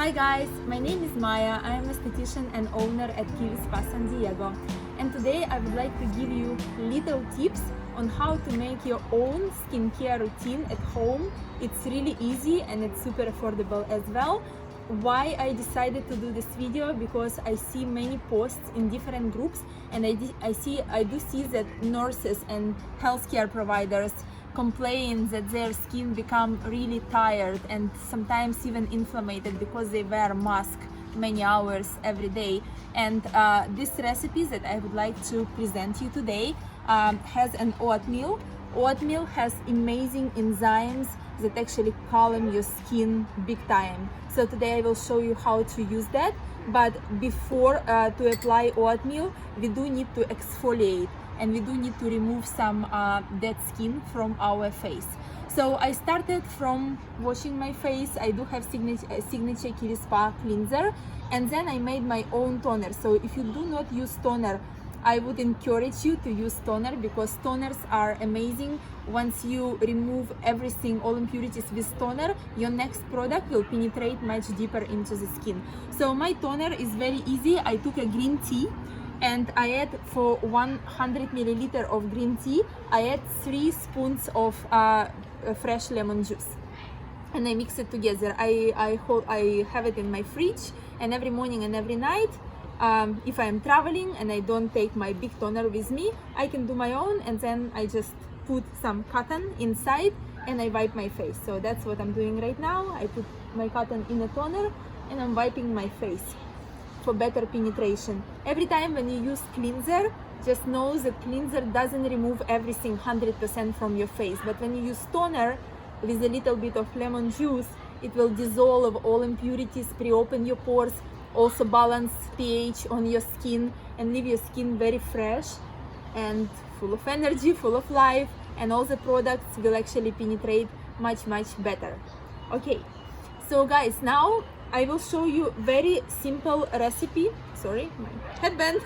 Hi guys, my name is Maya. I am an esthetician and owner at Kiwi Spa San Diego. And today I would like to give you little tips on how to make your own skincare routine at home. It's really easy and it's super affordable as well. Why I decided to do this video? Because I see many posts in different groups, and I do see that nurses and healthcare providers complain that their skin become really tired and sometimes even inflamed because they wear mask many hours every day. And this recipe that I would like to present you today has an oatmeal. Oatmeal has amazing enzymes that actually calm your skin big time. So today I will show you how to use that. But before to apply oatmeal, we do need to exfoliate, and we do need to remove some dead skin from our face. So I started from washing my face. I do have signature Kiwi Spa cleanser, and then I made my own toner. So if you do not use toner, I would encourage you to use toner, because toners are amazing. Once you remove everything, all impurities with toner, your next product will penetrate much deeper into the skin. So my toner is very easy. I took a green tea, and I add, for 100 milliliter of green tea, I add 3 spoons of fresh lemon juice, and I mix it together. I have it in my fridge, and every morning and every night, if I am traveling and I don't take my big toner with me, I can do my own, and then I just put some cotton inside and I wipe my face. So that's what I'm doing right now. I put my cotton in a toner and I'm wiping my face for better penetration. Every time when you use cleanser, just know that cleanser doesn't remove everything 100% from your face, but when you use toner with a little bit of lemon juice, it will dissolve all impurities, pre-open your pores, also balance pH on your skin, and leave your skin very fresh and full of energy, full of life, and all the products will actually penetrate much better. Okay, so guys, now I will show you very simple recipe. Sorry, my headband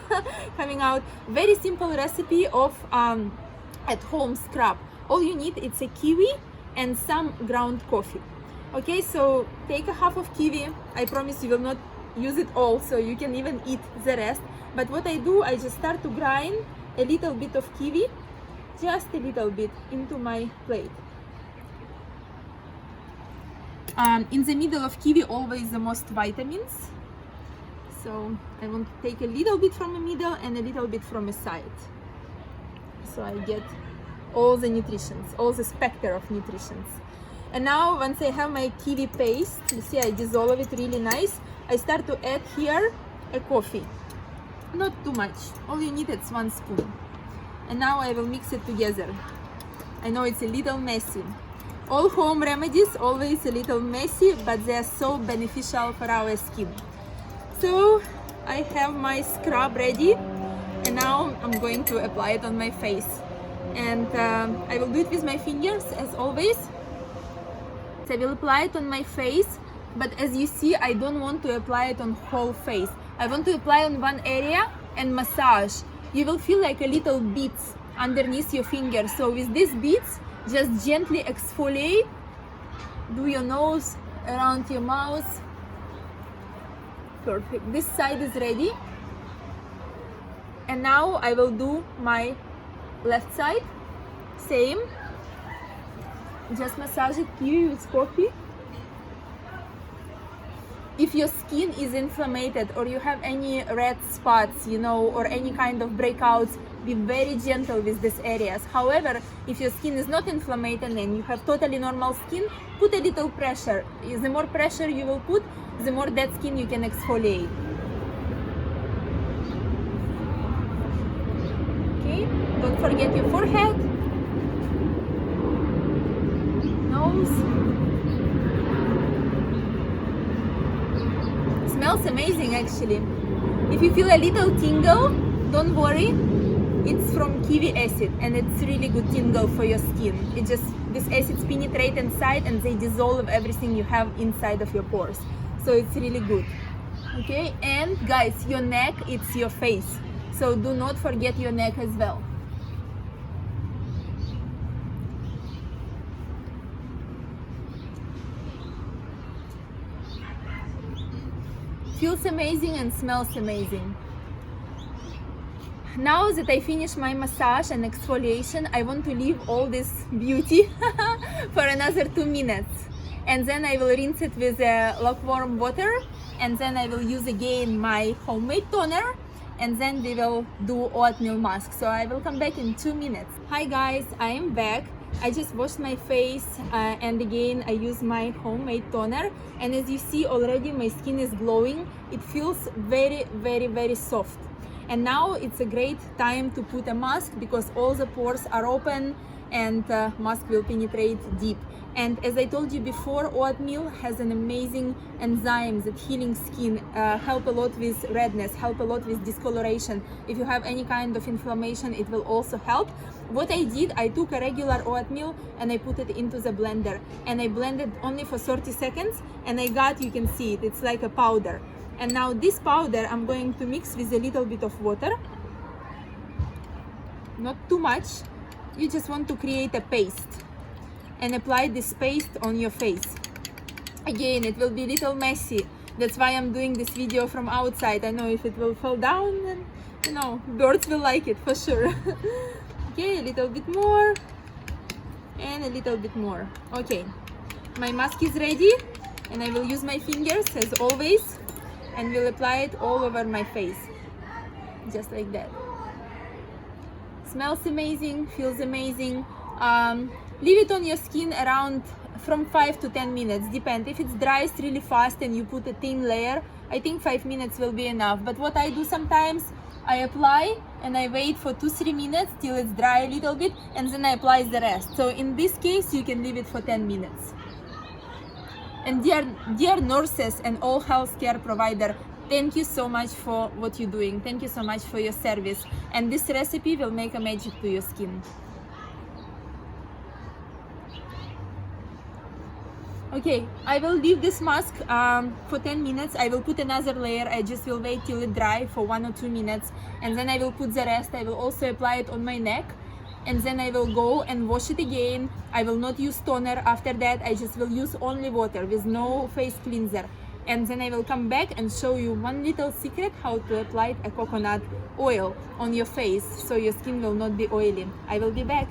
coming out. Very simple recipe of at home scrub. All you need is a kiwi and some ground coffee. Okay, so take a half of kiwi. I promise you will not use it all, so you can even eat the rest. But what I do, I just start to grind a little bit of kiwi, just a little bit, into my plate. In the middle of kiwi, always the most vitamins. So I want to take a little bit from the middle and a little bit from the side. So I get all the nutritions, all the spectrum of nutritions. And now once I have my kiwi paste, you see I dissolve it really nice. I start to add here a coffee. Not too much, all you need is 1 spoon. And now I will mix it together. I know it's a little messy. All home remedies always a little messy, but they are so beneficial for our skin. So I have my scrub ready, and now I'm going to apply it on my face. And I will do it with my fingers as always. So I will apply it on my face, but as you see, I don't want to apply it on whole face. I want to apply on one area and massage. You will feel like a little beads underneath your fingers. So with these beads, just gently exfoliate. Do your nose, around your mouth. Perfect. This side is ready. And now I will do my left side. Same. Just massage it here with coffee. If your skin is inflamed or you have any red spots, or any kind of breakouts, be very gentle with these areas. However, if your skin is not inflamed and you have totally normal skin, put a little pressure. The more pressure you will put, the more dead skin you can exfoliate. Okay, don't forget your forehead, nose. Smells amazing actually. If you feel a little tingle, don't worry. It's from kiwi acid, and it's really good tingle for your skin. These acids penetrate inside and they dissolve everything you have inside of your pores. So it's really good. Okay, and guys, your neck, it's your face. So do not forget your neck as well. feels amazing and smells amazing. Now that I finish my massage and exfoliation, I want to leave all this beauty for another 2 minutes. And then I will rinse it with lukewarm water, and then I will use again my homemade toner, and then we will do oatmeal mask. So I will come back in 2 minutes. Hi guys, I am back. I just washed my face and again I use my homemade toner, and as you see already my skin is glowing. It feels very soft. And now it's a great time to put a mask because all the pores are open and mask will penetrate deep. And as I told you before, oatmeal has an amazing enzyme that healing skin, help a lot with redness, help a lot with discoloration. If you have any kind of inflammation, it will also help. What I did, I took a regular oatmeal and I put it into the blender, and I blended only for 30 seconds, and I got, you can see it, it's like a powder. And now this powder I'm going to mix with a little bit of water, not too much. You just want to create a paste and apply this paste on your face. Again, it will be a little messy. That's why I'm doing this video from outside. I know if it will fall down, and you know, birds will like it for sure. Okay, a little bit more and a little bit more. Okay, my mask is ready, and I will use my fingers as always, and will apply it all over my face, just like that. Smells amazing, feels amazing. Leave it on your skin around from 5 to 10 minutes, depend. If it's dries really fast and you put a thin layer, I think 5 minutes will be enough. But what I do sometimes, I apply and I wait for 2-3 minutes till it's dry a little bit, and then I apply the rest. So in this case, you can leave it for 10 minutes. And dear nurses and all healthcare provider, thank you so much for what you're doing. Thank you so much for your service. And this recipe will make a magic to your skin. Okay, I will leave this mask for 10 minutes. I will put another layer. I just will wait till it dry for 1 or 2 minutes, and then I will put the rest. I will also apply it on my neck, and then I will go and wash it again. I will not use toner after that. I just will use only water with no face cleanser. And then I will come back and show you one little secret how to apply a coconut oil on your face so your skin will not be oily. I will be back.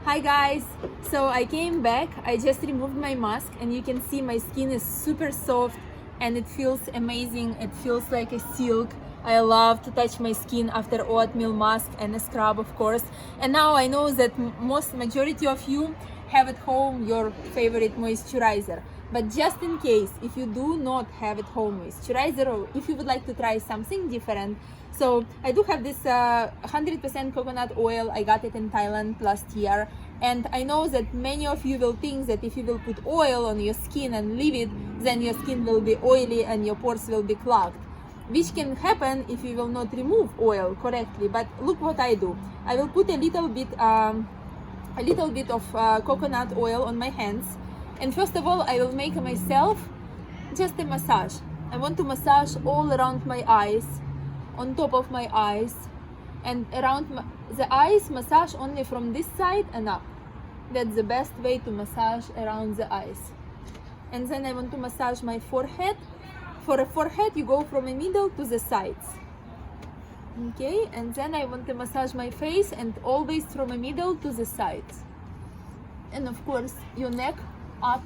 Hi guys, so I came back. I just removed my mask, and you can see my skin is super soft and it feels amazing. It feels like a silk. I love to touch my skin after oatmeal mask and a scrub, of course. And now I know that majority of you have at home your favorite moisturizer. But just in case, if you do not have at home moisturizer, or if you would like to try something different, so I do have this 100% coconut oil. I got it in Thailand last year, and I know that many of you will think that if you will put oil on your skin and leave it, then your skin will be oily and your pores will be clogged, which can happen if you will not remove oil correctly. But look what I do. I will put a little bit of coconut oil on my hands, and first of all I will make myself just a massage. I want to massage all around my eyes, on top of my eyes, and around the eyes. Massage only from this side and up. That's the best way to massage around the eyes. And then I want to massage my forehead. For a forehead, you go from the middle to the sides. Okay, and then I want to massage my face, and always from the middle to the sides. And of course, your neck up.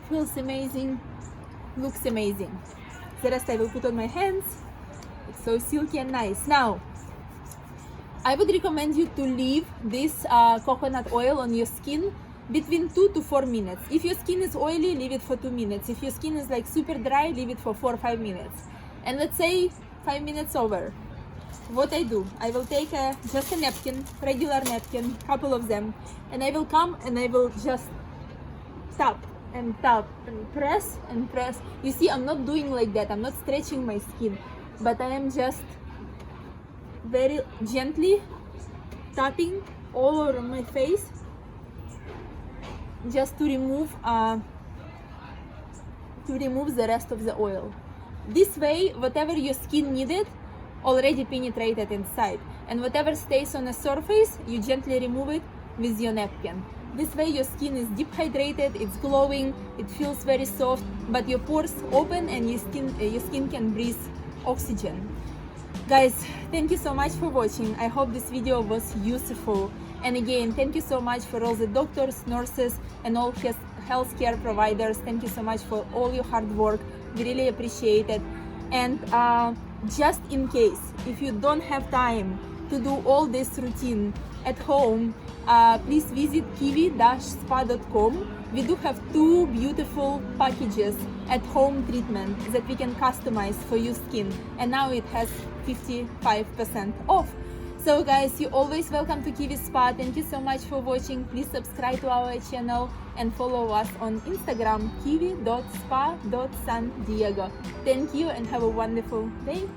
Feels amazing, looks amazing. The rest I will put on my hands. It's so silky and nice. Now, I would recommend you to leave this coconut oil on your skin between 2 to 4 minutes. If your skin is oily, leave it for 2 minutes. If your skin is like super dry, leave it for 4 or 5 minutes. And let's say 5 minutes over. What I do, I will take just a napkin, regular napkin, couple of them, and I will come and I will just tap and tap and press and press. You see, I'm not doing like that. I'm not stretching my skin, but I am just very gently tapping all over my face, just to remove the rest of the oil. This way, whatever your skin needed, already penetrated inside. And whatever stays on the surface, you gently remove it with your napkin. This way your skin is deep hydrated, it's glowing, it feels very soft, but your pores open and your skin can breathe oxygen. Guys, thank you so much for watching. I hope this video was useful. And again, thank you so much for all the doctors, nurses, and all healthcare providers. Thank you so much for all your hard work. We really appreciate it. And just in case, if you don't have time to do all this routine at home, please visit kiwi-spa.com. We do have 2 beautiful packages at home treatment that we can customize for your skin, and now it has 55% off. So guys, you're always welcome to Kiwi Spa. Thank you so much for watching. Please subscribe to our channel and follow us on Instagram, kiwi.spa.san Diego. Thank you and have a wonderful day.